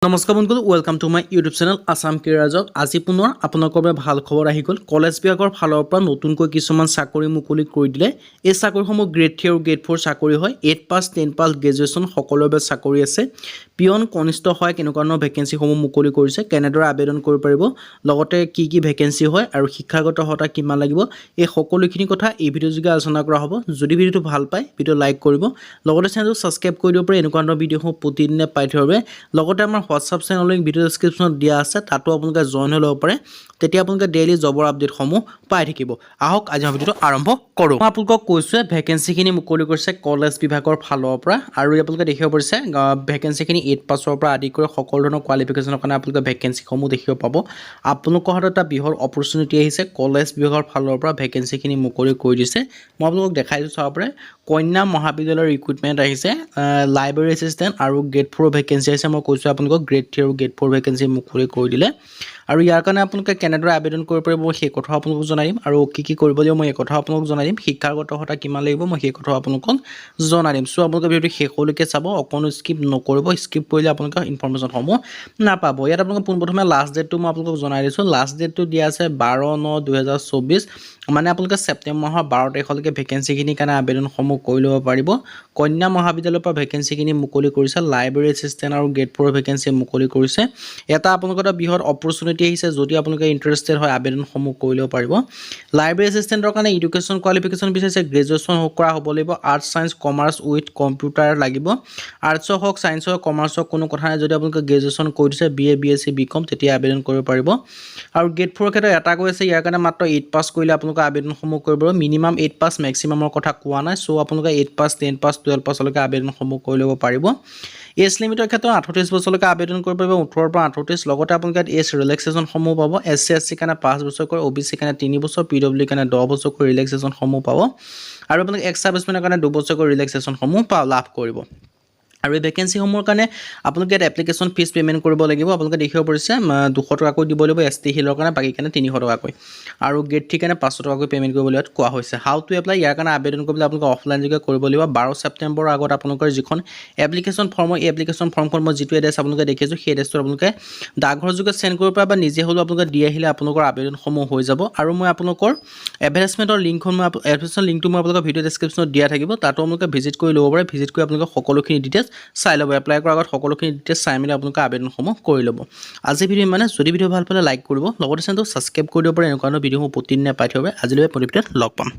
নমস্কাৰ বন্ধুসকল, welcome to my YouTube channel Assam career job. আজি পুনৰ আপোনালোকৰ বাবে ভাল খবৰ আহি গ'ল। কলেজ বিভাগৰ ফালৰ পৰা নতুনকৈ কিছুমান চাকৰি মুকলি কৰি দিলে। এই চাকৰিসমূহ গ্ৰেড 3 আৰু গ্ৰেড 4 চাকৰি হয়। 8 পাছ 10 পাছ গ্ৰেজুৱেশ্যন সকলোৰে বাবে চাকৰি আছে। পিয়ন কনিষ্ঠ হয় কেনেকুৱা ধৰণৰ ভেকেঞ্চিসমূহ মুকলি কৰিছে, কেনেদৰে আবেদন কৰিব পাৰিব, লগতে কি কি ভেকেঞ্চি হয় আৰু শিক্ষাগত অৰ্হতা কিমান লাগিব, এই সকলোখিনি কথা এই ভিডিঅ' যোগে আলোচনা কৰা হ'ব। যদি ভিডিঅ'টো ভাল পায় ভিডিঅ' লাইক কৰিব, লগতে চেনেলটো ছাবস্ক্ৰাইব কৰি দিব পাৰে এনেকুৱা ধৰণৰ ভিডিঅ'সমূহ প্ৰতিদিনে পাই থকাৰ বাবে। লগতে আমাৰ হোৱাটছআপ চেনেল লিংক ভিডিঅ' ডেছক্ৰিপশ্যনত দিয়া আছে, তাতো আপোনালোকে জইন হৈ ল'ব পাৰে। তেতিয়া আপোনালোকে ডেইলি জবৰ আপডেটসমূহ পাই থাকিব। আহক আজি মই ভিডিঅ'টো আৰম্ভ কৰোঁ। মই আপোনালোকক কৈছোঁ ভেকেঞ্চিখিনি মুকলি কৰিছে কলেজ বিভাগৰ ফালৰ পৰা, আৰু আপোনালোকে দেখিব পাৰিছে ভেকেঞ্চিখিনি 8 পাছৰ পৰা আদি কৰি সকলো ধৰণৰ কোৱালিফিকেশ্যনৰ কাৰণে আপোনালোকে ভেকেঞ্চিসমূহ দেখিব পাব। আপোনালোকৰ হাতত এটা বৃহৎ অপৰচুনিটি আহিছে। কলেজ বিভাগৰ ফালৰ পৰা ভেকেঞ্চিখিনি মুকলি কৰি দিছে। মই আপোনালোকক দেখাই দিছোঁ, চাব পাৰে কন্যা মহাবিদ্যালয়ৰ ৰিক্ৰুইটমেণ্ট আহিছে, লাইব্ৰেৰী এছিষ্টেণ্ট আৰু গ্ৰেড 4 ভেকেঞ্চি আহিছে। মই কৈছোঁ আপোনালোকক গ্ৰেড 3 আৰু গ্ৰেড 4 ভেকেঞ্চি মুকলি কৰি দিলে। আৰু ইয়াৰ কাৰণে আপোনালোকে কেনেদৰে আবেদন কৰিব পাৰিব মই সেই কথাও আপোনালোকক জনাই দিম, আৰু কি কৰিব লাগিব মই এই কথাও আপোনালোকক জনাই দিম। শিক্ষাগত অৰ্হতা কিমান লাগিব মই সেই কথাও আপোনালোকক জনাই দিম। চ' আপোনালোকে ভিডিঅ'টো শেষলৈকে চাব, অকণো স্কিপ নকৰিব। স্কিপ কৰিলে আপোনালোকে ইনফৰ্মেশ্যনসমূহ নাপাব। ইয়াত আপোনালোকে পোনপ্ৰথমে লাষ্ট ডেটটো মই আপোনালোকক জনাই দিছোঁ। লাষ্ট ডেটটো দিয়া আছে 12/9/2024, মানে আপোনালোকে ছেপ্টেম্বৰ মাহৰ 12 তাৰিখলৈকে ভেকেঞ্চিখিনিৰ কাৰণে আবেদনসমূহ কৰি ল'ব পাৰিব। কন্যা মহাবিদ্যালয়ৰ পৰা ভেকেঞ্চিখিনি মুকলি কৰিছে, লাইব্ৰেৰী এছিষ্টেণ্ট আৰু গ্ৰেড 4 ভেকেঞ্চি মুকলি কৰিছে। এটা আপোনালোকৰ এটা বৃহৎ অপৰচুনিটি আহিছে। যদি আপোনালোকে ইণ্টাৰেষ্টেড হয় আবেদনসমূহ কৰি ল'ব পাৰিব। লাইব্ৰেৰী এছিষ্টেণ্টৰ কাৰণে এডুকেশ্যন কোৱালিফিকেশ্যন বিচাৰিছে, গ্ৰেজুৱেশ্যন কৰা হ'ব লাগিব, arts science commerce with computer লাগিব। আৰ্টছৰ হওক ছায়েন্সৰ হওক কমাৰ্চৰ কোনো কথা নাই। যদি আপোনালোকে গ্ৰেজুৱেশ্যন কৰি দিছে BA BSc BCom তেতিয়া আবেদন কৰিব পাৰিব। আৰু গ্ৰেড 4 ক্ষেত্ৰত এটা কৈ আছে, ইয়াৰ কাৰণে মাত্ৰ 8 পাছ কৰিলে আপোনালোকে আবেদনসমূহ কৰিব পাৰিব। মিনিমাম 8 পাছ, মেক্সিমামৰ কথা কোৱা নাই। চ' আপোনালোকে 8 পাছ 10 পাছ 12 পাছলৈকে আবেদনসমূহ কৰি ল'ব পাৰিব। এজ লিমিটৰ ক্ষেত্ৰত 38 বছৰলৈকে আবেদন কৰিব পাৰিব, 18 পৰা 38। লগতে আপোনালোকে এজ ৰিলেক্সেশ্যনসমূহ পাব। SC SC কাৰণে 5 বছৰকৈ, OBC কাৰণে 3 বছৰ, PWD কাৰণে 10 বছৰকৈ ৰিলেক্সেশ্যনসমূহ পাব। আৰু আপোনালোকে এক্স ছাৰ্ভিচমেনৰ কাৰণে 2 বছৰকৈ ৰিলেক্সেশ্যনসমূহ লাভ কৰিব। আৰু এই ভেকেঞ্চিসমূহৰ কাৰণে আপোনালোকে ইয়াত এপ্লিকেশ্যন ফিজ পে'মেণ্ট কৰিব লাগিব। আপোনালোকে দেখিব পাৰিছে 200 টকাকৈ দিব লাগিব ST হিলৰ কাৰণে, বাকী কাৰণে 300 টকাকৈ, আৰু গ্ৰেড 3 কাৰণে 500 টকাকৈ পে'মেণ্ট কৰিব লাগিব কোৱা হৈছে। হাউ টু এপ্লাই, ইয়াৰ কাৰণে আবেদন কৰিবলৈ আপোনালোকে অফলাইন যোগে কৰিব লাগিব। 12 ছেপ্টেম্বৰৰ আগত আপোনালোকৰ যিখন এপ্লিকেশ্যন ফৰ্ম, এই এপ্লিকেশ্যন ফৰ্মখন মই যিটো এড্ৰেছ আপোনালোকে দেখিছোঁ সেই এড্ৰেছটো আপোনালোকে ডাকঘৰ যোগে চেণ্ড কৰিব পাৰে, বা নিজে হ'লেও আপোনালোকে দি আহিলে আপোনালোকৰ আবেদনসমূহ হৈ যাব। আৰু মই আপোনালোকৰ এডভাৰটাইজমেণ্টৰ লিংকটো মই আপোনালোকৰ ভিডিঅ' ডেছক্ৰিপশ্যনত দিয়া থাকিব, তাতো আপোনালোকে ভিজিট কৰি ল'ব পাৰে। ভিজিট কৰি আপোনালোকে সকলোখিনি ডিটেইলছ চাই ল'ব। এপ্লাই কৰাৰ আগত সকলোখিনি ডিটেইলছ চাই মেলি আপোনালোকে আবেদনসমূহ কৰি ল'ব। আজি ভিডিঅ' মানে যদি ভিডিঅ' ভাল পালে লাইক কৰিব, লগতে চেনেলটো ছাবস্ক্ৰাইব কৰি দিব পাৰে। এনেকুৱা ধৰণৰ ভিডিঅ'সমূহ প্ৰতিদিনে পাই থাকিব। আজিলৈ ভিডিঅ'ত লগ পাম।